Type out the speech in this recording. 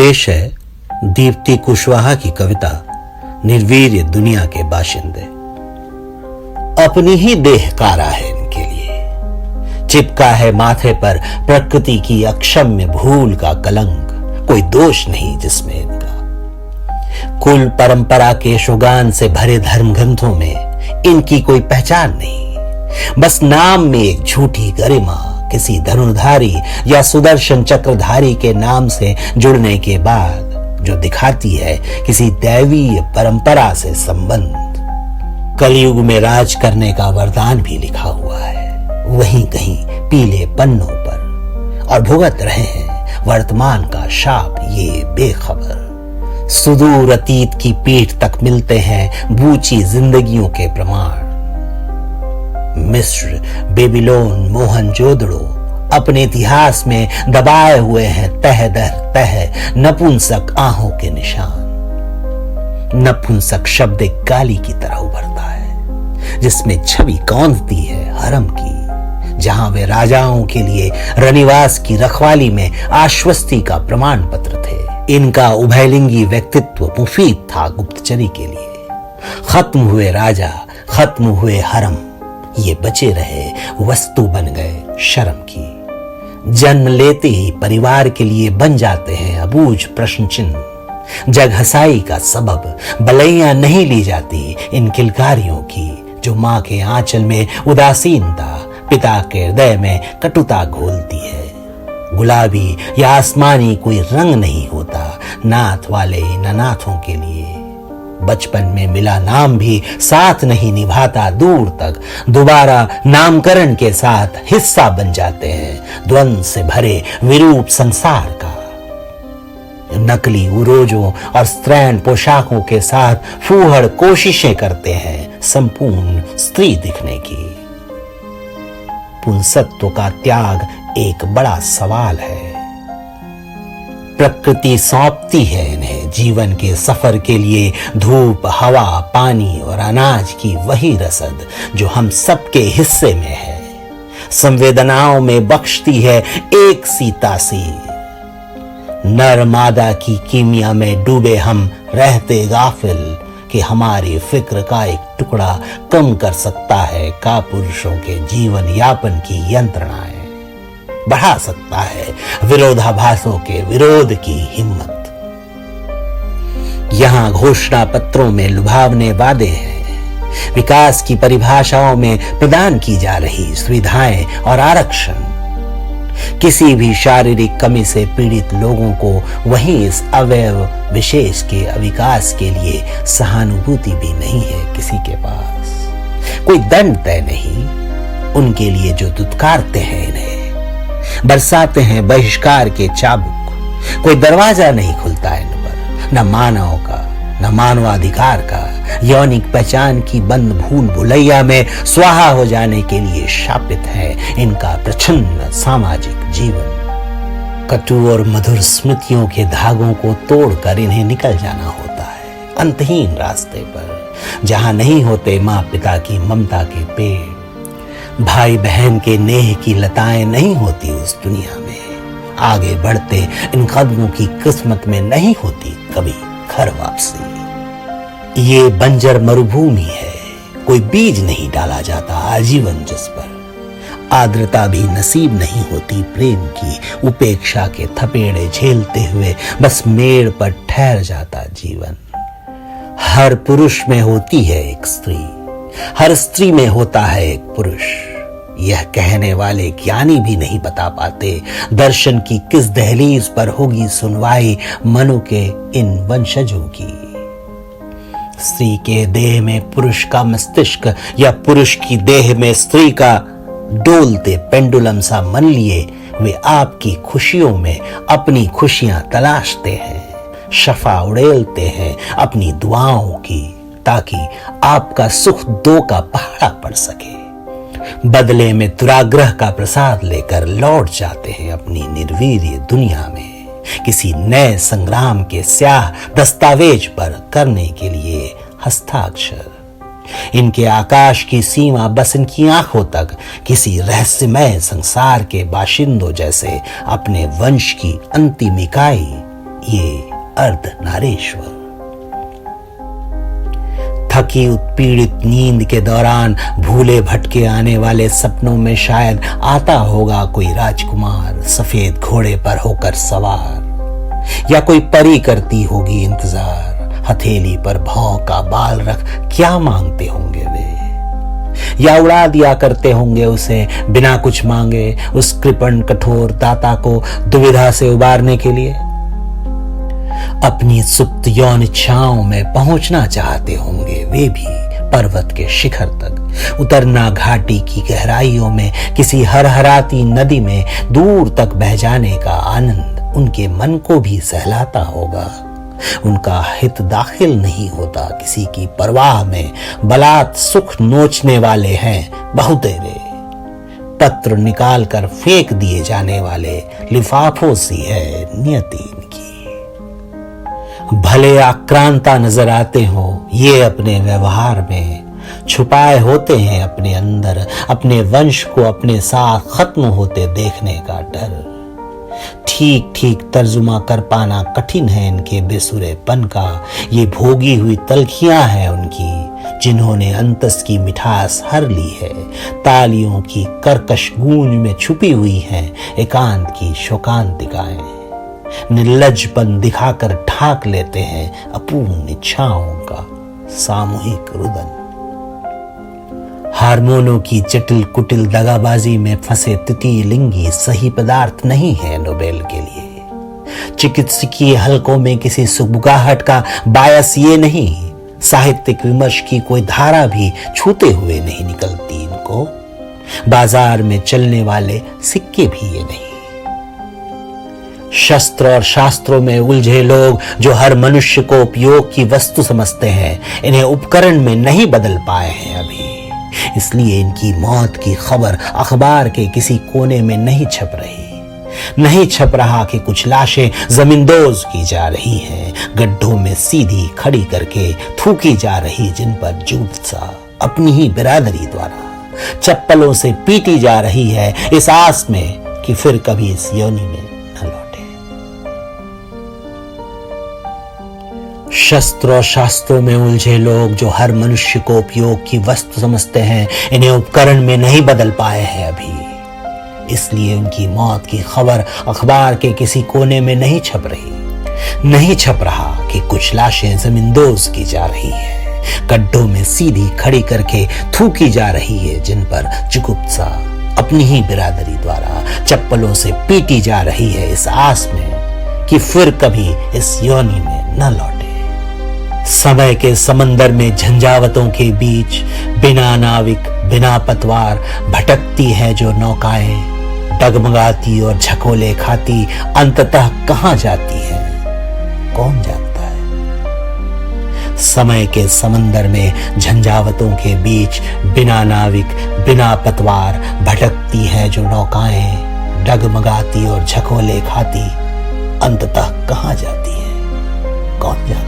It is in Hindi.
पेश है दीप्ति कुशवाहा की कविता निर्वीर्य दुनिया के बाशिंदे। अपनी ही देह कारा है इनके लिए, चिपका है माथे पर प्रकृति की अक्षम्य भूल का कलंक, कोई दोष नहीं जिसमें इनका। कुल परंपरा के शुगान से भरे धर्म ग्रंथों में इनकी कोई पहचान नहीं, बस नाम में एक झूठी गरिमा किसी धनुर्धारी या सुदर्शन चक्रधारी के नाम से जुड़ने के बाद जो दिखाती है किसी दैवीय परंपरा से संबंध। कलयुग में राज करने का वरदान भी लिखा हुआ है वहीं कहीं पीले पन्नों पर, और भुगत रहे हैं वर्तमान का शाप ये बेखबर। सुदूर अतीत की पीठ तक मिलते हैं बूची जिंदगियों के प्रमाण। मिस्र, बेबीलोन, मोहनजोदड़ो अपने इतिहास में दबाए हुए हैं तह दर तह नपुंसक आहों के निशान। नपुंसक शब्द एक गाली की तरह उभरता है जिसमें छवि कौंधती है हरम की, जहां वे राजाओं के लिए रनिवास की रखवाली में आश्वस्ति का प्रमाण पत्र थे। इनका उभयलिंगी व्यक्तित्व मुफीद था गुप्तचरी के लिए। खत्म हुए राजा, खत्म हुए हरम, ये बचे रहे वस्तु बन गए शर्म की। जन्म लेते ही परिवार के लिए बन जाते हैं अबूझ प्रश्न चिन्ह। जग हसाई का सबब बलैया नहीं ली जाती इन किलकारियों की, जो माँ के आंचल में उदासीनता, पिता के हृदय में कटुता घोलती है। गुलाबी या आसमानी कोई रंग नहीं होता नाथ वाले इन अनाथों के लिए। बचपन में मिला नाम भी साथ नहीं निभाता दूर तक, दोबारा नामकरण के साथ हिस्सा बन जाते हैं द्वंद्व से भरे विरूप संसार का। नकली उरोजों और स्त्रैण पोशाकों के साथ फूहड़ कोशिशें करते हैं संपूर्ण स्त्री दिखने की। पुंसत्व का त्याग एक बड़ा सवाल है। प्रकृति सौंपती है इन्हें जीवन के सफर के लिए धूप, हवा, पानी और अनाज की वही रसद जो हम सबके हिस्से में है। संवेदनाओं में बख्शती है एक सी तासीर। नर मादा की कीमिया में डूबे हम रहते गाफिल कि हमारी फिक्र का एक टुकड़ा कम कर सकता है कापुरुषों के जीवन यापन की यंत्रणाएं, बढ़ा सकता है विरोधाभासों के विरोध की हिम्मत। यहां घोषणा पत्रों में लुभावने वादे हैं, विकास की परिभाषाओं में प्रदान की जा रही सुविधाएं और आरक्षण। किसी भी शारीरिक कमी से पीड़ित लोगों को वहीं इस अवयव विशेष के अविकास के लिए सहानुभूति भी नहीं है किसी के पास। कोई दंड तय नहीं उनके लिए जो दुत्कारते हैं इन्हें, बरसाते हैं बहिष्कार के चाबुक। कोई दरवाजा नहीं खुलता इन पर, न मानव का न मानवाधिकार का। यौनिक पहचान की बंद भूल भुलैया में स्वाहा हो जाने के लिए शापित है इनका प्रच्छन्न सामाजिक जीवन। कटु और मधुर स्मृतियों के धागों को तोड़कर इन्हें निकल जाना होता है अंतहीन रास्ते पर, जहां नहीं होते माँ पिता की ममता के पेड़, भाई बहन के नेह की लताएं नहीं होती उस दुनिया में। आगे बढ़ते इन कदमों की किस्मत में नहीं होती कभी घर वापसी। ये बंजर मरुभूमि है, कोई बीज नहीं डाला जाता आजीवन जिस पर। आर्द्रता भी नसीब नहीं होती प्रेम की, उपेक्षा के थपेड़े झेलते हुए बस मेड़ पर ठहर जाता जीवन। हर पुरुष में होती है एक स्त्री, हर स्त्री में होता है एक पुरुष। यह कहने वाले ज्ञानी भी नहीं बता पाते दर्शन की किस दहलीज पर होगी सुनवाई मनु के इन वंशजों की। स्त्री के देह में पुरुष का मस्तिष्क या पुरुष की देह में स्त्री का डोलते पेंडुलम सा मन लिए वे आपकी खुशियों में अपनी खुशियां तलाशते हैं, शफा उड़ेलते हैं अपनी दुआओं की, ताकि आपका सुख दो का पहाड़ा पड़ सके। बदले में दुराग्रह का प्रसाद लेकर लौट जाते हैं अपनी निर्वीर्य दुनिया में, किसी नए संग्राम के स्याह दस्तावेज पर करने के लिए हस्ताक्षर। इनके आकाश की सीमा बस इनकी आंखों तक किसी रहस्यमय संसार के बाशिंदों जैसे अपने वंश की अंतिम इकाई ये अर्धनारीश्वर। थकी उत्पीड़ित नींद के दौरान भूले भटके आने वाले सपनों में शायद आता होगा कोई राजकुमार सफेद घोड़े पर होकर सवार, या कोई परी करती होगी इंतजार, हथेली पर भौं का बाल रख क्या मांगते होंगे वे, या उड़ा दिया करते होंगे उसे बिना कुछ मांगे उस कृपण कठोर दाता को दुविधा से उबारने के लिए। अपनी सुप्त यौन इच्छाओं में पहुंचना चाहते होंगे वे भी पर्वत के शिखर तक, उतरना घाटी की गहराइयों में किसी हरहराती नदी में दूर तक बह जाने का आनंद उनके मन को भी सहलाता होगा। उनका हित दाखिल नहीं होता किसी की परवाह में, बलात् सुख नोचने वाले हैं बहुतेरे, पत्र निकाल कर फेंक दिए जाने वाले लिफाफों सी है नियति इनकी। भले आक्रांता नजर आते हो ये अपने व्यवहार में, छुपाए होते हैं अपने अंदर अपने वंश को अपने साथ खत्म होते देखने का डर। ठीक ठीक तर्जुमा कर पाना कठिन है इनके बेसुरेपन का, ये भोगी हुई तलखियां हैं उनकी जिन्होंने अंतस की मिठास हर ली है, तालियों की कर्कश गूंज में छुपी हुई हैं एकांत की शोकांतिकाएं, निर्लज्जपन दिखाकर ढाक लेते हैं अपूर्ण इच्छाओं का सामूहिक रुदन। हार्मोनों की जटिल कुटिल दगाबाजी में फंसे तितिलिंगी सही पदार्थ नहीं है नोबेल के लिए। चिकित्सकीय हलकों में किसी सुगबुगाहट का बायस ये नहीं, साहित्यिक विमर्श की कोई धारा भी छूते हुए नहीं निकलती इनको, बाजार में चलने वाले सिक्के भी ये नहीं। शस्त्र और शास्त्रों में उलझे लोग जो हर मनुष्य को उपयोग की वस्तु समझते हैं, इन्हें उपकरण में नहीं बदल पाए हैं अभी, इसलिए इनकी मौत की खबर अखबार के किसी कोने में नहीं छप रही। नहीं छप रहा कि कुछ लाशें जमींदोज की जा रही हैं, गड्ढों में सीधी खड़ी करके थूकी जा रही जिन पर जूतसा अपनी ही बिरादरी द्वारा चप्पलों से पीटी जा रही है इस आस में कि फिर कभी इस योनि में न लौटे। शस्त्र और शास्त्रों में उलझे लोग जो हर मनुष्य को उपयोग की वस्तु समझते हैं, इन्हें उपकरण में नहीं बदल पाए हैं अभी, इसलिए उनकी मौत की खबर अखबार के किसी कोने में नहीं छप रही। नहीं छप रहा कि कुछ लाशें जमींदोज की जा रही है, गड्ढों में सीधी खड़ी करके थूकी जा रही है जिन पर जुगुप्सा अपनी ही बिरादरी द्वारा चप्पलों से पीटी जा रही है इस आस में कि फिर कभी इस योनि में न लौटे। समय के समंदर में झंझावतों के बीच बिना नाविक बिना पतवार भटकती है जो नौकाएं, डगमगाती और झकोले खाती अंततः कहां जाती है कौन जानता है। समय के समंदर में झंझावतों के बीच बिना नाविक बिना पतवार भटकती है जो नौकाएं, डगमगाती और झकोले खाती अंततः कहां जाती है कौन जानता है।